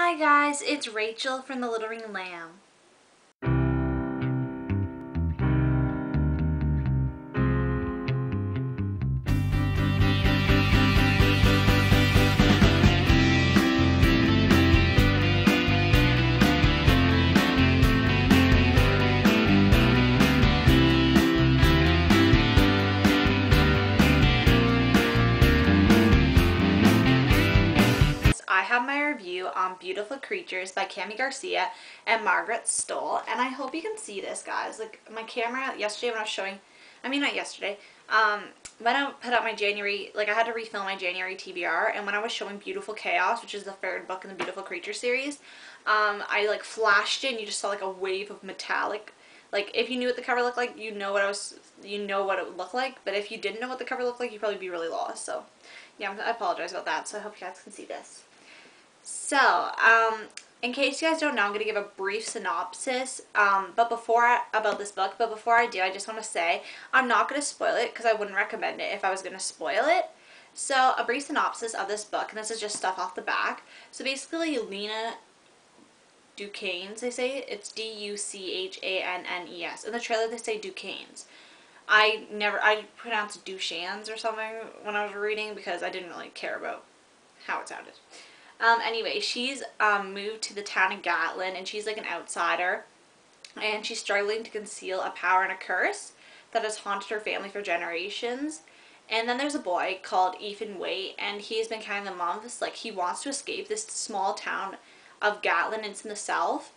Hi guys, it's Rachel from The Little Ring Lamb. I have my review on Beautiful Creatures by Garcia and Margaret Stohl, and I hope you can see this, guys. Like, my camera yesterday when I was showing, not yesterday, when I put out my January, I had to refilm my January TBR, and when I was showing Beautiful Chaos, which is the third book in the Beautiful Creature series, I flashed it and you just saw a wave of metallic. If you knew what the cover looked like, you know what it would look like, but if you didn't know what the cover looked like, you'd probably be really lost. So yeah, I apologize about that. So I hope you guys can see this. So, in case you guys don't know, I'm going to give a brief synopsis about this book. But before I do, I just want to say I'm not going to spoil it because I wouldn't recommend it if I was going to spoil it. So, a brief synopsis of this book, and this is just stuff off the back. So, basically, Lena Duquesnes, they say it's Duchannes. In the trailer, they say Duquesnes. I pronounced Duchannes or something when I was reading because I didn't really care about how it sounded. Anyway, she's moved to the town of Gatlin, and she's an outsider, and she's struggling to conceal a power and a curse that has haunted her family for generations. And then there's a boy called Ethan Waite, and he's been kind of the months, he wants to escape this small town of Gatlin. It's in the south,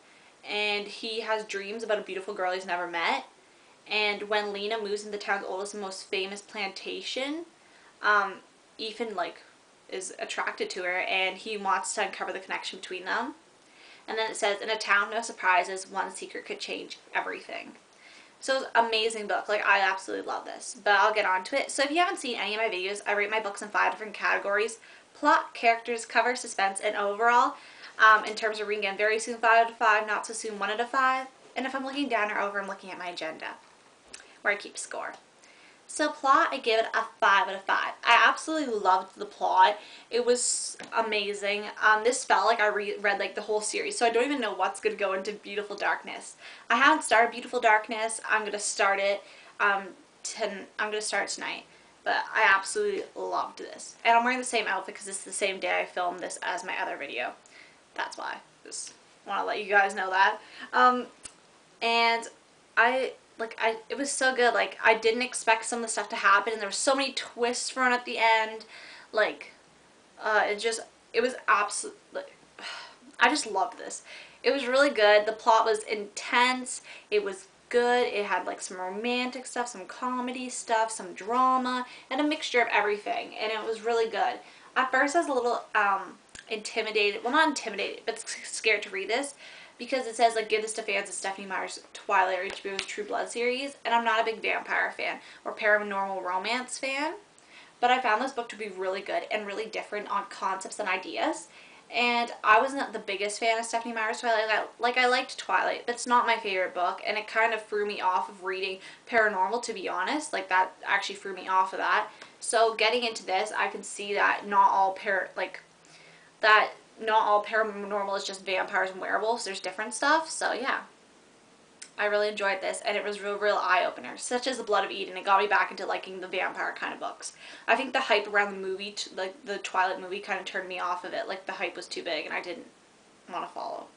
and he has dreams about a beautiful girl he's never met. And when Lena moves into the town's oldest and most famous plantation, Ethan is attracted to her, and he wants to uncover the connection between them. And then it says, in a town no surprises, one secret could change everything. So it's an amazing book. I absolutely love this, but I'll get on to it. So if you haven't seen any of my videos, I rate my books in 5 different categories: plot, characters, cover, suspense, and overall. In terms of reading, again, very soon 5 out of 5, not so soon 1 out of 5. And if I'm looking down or over, I'm looking at my agenda where I keep score. So plot, I give it a 5 out of 5. I absolutely loved the plot. It was amazing. This felt like I read the whole series, so I don't even know what's going to go into Beautiful Darkness. I haven't started Beautiful Darkness. I'm going to start it. I'm going to start tonight. But I absolutely loved this. And I'm wearing the same outfit because it's the same day I filmed this as my other video. That's why. Just want to let you guys know that. And it was so good. I didn't expect some of the stuff to happen, and there were so many twists thrown at the end. It was absolutely, I just loved this. It was really good. The plot was intense. It was good. It had some romantic stuff, some comedy stuff, some drama, and a mixture of everything, and it was really good. At first I was a little intimidated, well, not intimidated, but scared to read this, because it says, give this to fans of Stephenie Meyer's Twilight or HBO's True Blood series, and I'm not a big vampire fan or paranormal romance fan, but I found this book to be really good and really different on concepts and ideas. And I wasn't the biggest fan of Stephenie Meyer's Twilight. I liked Twilight, but it's not my favorite book, and it kind of threw me off of reading paranormal, to be honest. That actually threw me off of that. So getting into this, I can see that not all paranormal is just vampires and werewolves. There's different stuff. So yeah, I really enjoyed this, and it was real eye-opener, such as The Blood of Eden. It got me back into liking the vampire kind of books. I think the hype around the movie, the Twilight movie, kind of turned me off of it. The hype was too big and I didn't want to follow.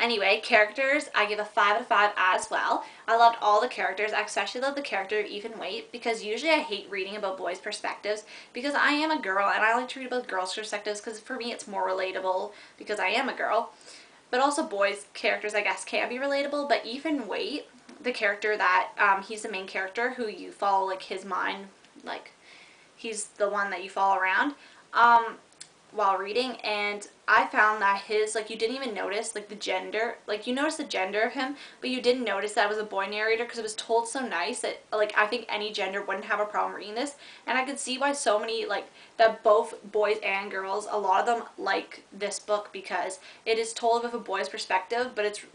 Anyway, characters, I give a 5 out of 5 as well. I loved all the characters. I especially loved the character of Ethan Waite, because usually I hate reading about boys' perspectives because I am a girl, and I like to read about girls' perspectives because for me it's more relatable because I am a girl. But also boys' characters, I guess, can be relatable. But Ethan Waite, the character that, he's the main character who you follow, his mind, he's the one that you follow around, while reading, and I found that his, you didn't even notice, the gender, you noticed the gender of him, but you didn't notice that it was a boy narrator because it was told so nice that, I think any gender wouldn't have a problem reading this, and I could see why so many, that both boys and girls, a lot of them like this book because it is told with a boy's perspective, but it's,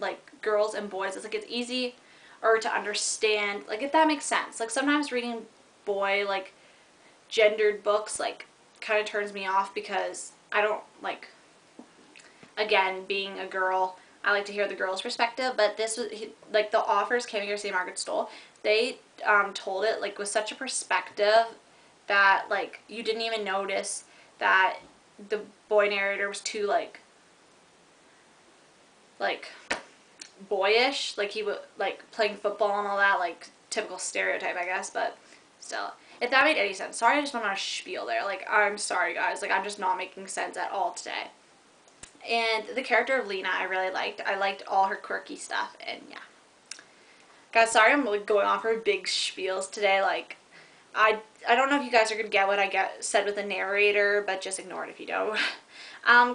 girls and boys, it's, it's easy or to understand, if that makes sense. Sometimes reading boy, gendered books, kind of turns me off because I don't again, being a girl, I like to hear the girl's perspective, but this was, like, the authors, Garcia, Margaret, Stohl, they told it, like, with such a perspective that, like, you didn't even notice that the boy narrator was too, like, boyish, like, he was, like, playing football and all that, like, typical stereotype, I guess, but still, if that made any sense. Sorry, I just went on a spiel there. Like, I'm sorry, guys. Like, I'm just not making sense at all today. And the character of Lena I really liked. I liked all her quirky stuff, and yeah. Guys, sorry I'm like going on for big spiels today. Like, I don't know if you guys are going to get what I said with the narrator, but just ignore it if you don't.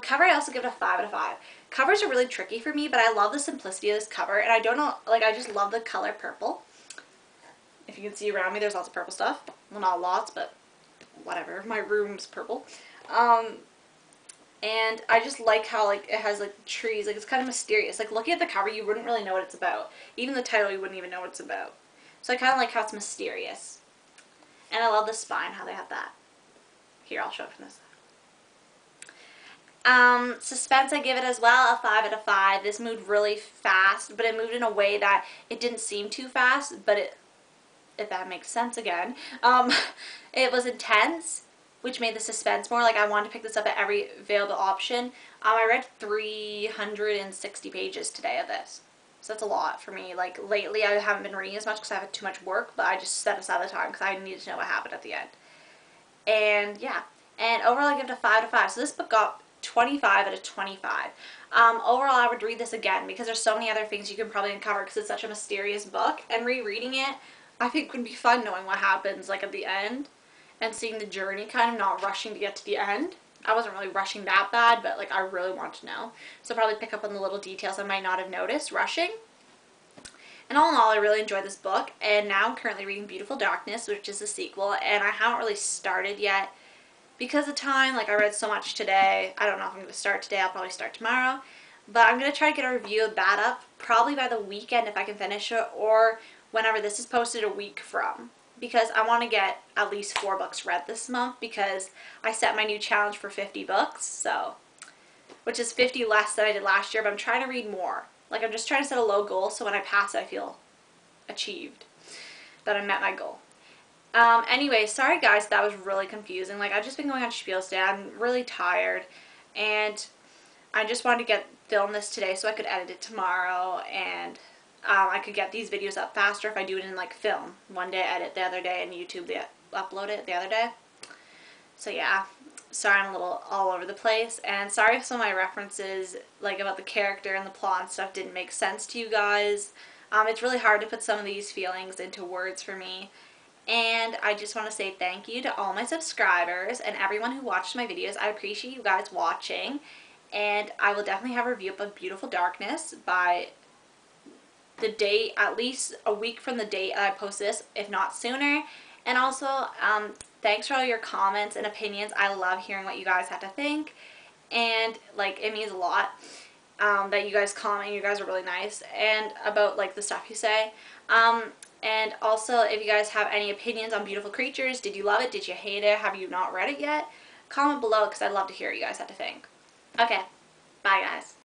Cover, I also give it a 5 out of 5. Covers are really tricky for me, but I love the simplicity of this cover, and I don't know, like, I just love the color purple. If you can see around me, there's lots of purple stuff. Well, not lots, but whatever. My room's purple. And I just like how, like, it has, like, trees. Like, it's kind of mysterious. Like, looking at the cover, you wouldn't really know what it's about. Even the title, you wouldn't even know what it's about. So I kind of like how it's mysterious. And I love the spine, how they have that. Here, I'll show it from this side. Suspense, I give it as well a 5 out of 5. This moved really fast, but it moved in a way that it didn't seem too fast, but it, if that makes sense again, it was intense, which made the suspense more. Like, I wanted to pick this up at every available option. I read 360 pages today of this. So that's a lot for me. Like, lately I haven't been reading as much because I have too much work, but I just set aside the time because I needed to know what happened at the end. And yeah. And overall I give it a 5 out of 5. So this book got 25 out of 25. Overall I would read this again because there's so many other things you can probably uncover because it's such a mysterious book. And rereading it, I think would be fun knowing what happens, like, at the end. And seeing the journey, kind of not rushing to get to the end. I wasn't really rushing that bad, but, like, I really want to know. So probably pick up on the little details I might not have noticed rushing. And all in all, I really enjoyed this book. And now I'm currently reading Beautiful Darkness, which is the sequel. And I haven't really started yet because of time. Like, I read so much today. I don't know if I'm going to start today. I'll probably start tomorrow. But I'm going to try to get a review of that up probably by the weekend if I can finish it, or whenever this is posted a week from. Because I want to get at least 4 books read this month because I set my new challenge for 50 books, so, which is 50 less than I did last year, but I'm trying to read more. Like, I'm just trying to set a low goal so when I pass it I feel achieved, that I met my goal. Anyway, sorry guys, that was really confusing. Like, I've just been going on spiels today. I'm really tired, and I just wanted to film this today so I could edit it tomorrow, and I could get these videos up faster if I do it in, like, film. One day edit the other day, and YouTube upload it the other day. So yeah, sorry I'm a little all over the place, and sorry if some of my references, like, about the character and the plot and stuff didn't make sense to you guys. It's really hard to put some of these feelings into words for me. And I just want to say thank you to all my subscribers and everyone who watched my videos. I appreciate you guys watching, and I will definitely have a review of Beautiful Darkness by the date, at least a week from the date I post this, if not sooner. And also, thanks for all your comments and opinions. I love hearing what you guys have to think, and, like, it means a lot that you guys comment. You guys are really nice, and about, like, the stuff you say. And also, if you guys have any opinions on Beautiful Creatures, did you love it? Did you hate it? Have you not read it yet? Comment below because I'd love to hear what you guys have to think. Okay, bye guys.